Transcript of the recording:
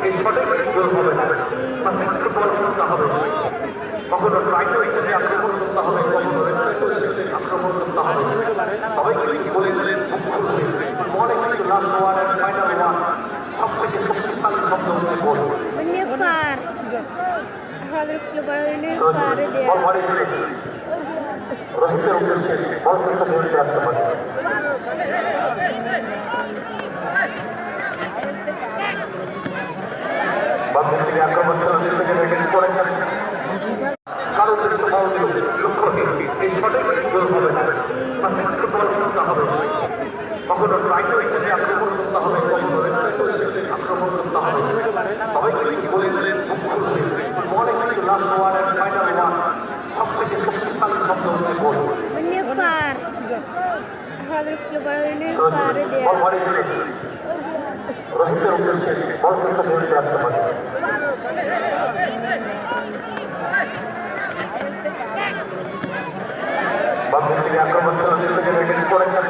এই সঠিক গোল হবে না বা সেন্টার বল করতে হবে কখনো ট্রাই করেছে যে আক্রমণ করতে হবে কখনো আক্রমণ করতে হবে সবাই কিন্তু বলে দিলেন বলে কিন্তু last one and final one সব থেকে শক্তিশালী শব্দ হচ্ছে গোল রোহিতের উদ্দেশ্যে বল কিন্তু ধরে রাখতে পারে বাংলাদেশের আক্রমণ চলাচল থেকে রেখে পড়েছেন কারো উদ্দেশ্য বল লক্ষ্যহীন এই সঠিক গোল হবে না বা সেন্টার বল করতে হবে কখনো ট্রাই করেছে যে আক্রমণ করতে হবে কখনো আক্রমণ করতে হবে সবাই কিন্তু বলে দিলেন বলে কিন্তু last one and final one সব থেকে শক্তিশালী শব্দ হচ্ছে গোল রোহিতের উদ্দেশ্যে বল কিন্তু ধরে রাখতে পারে বাংলাদেশের আক্রমণ চলাচল থেকে রেখে পড়েছেন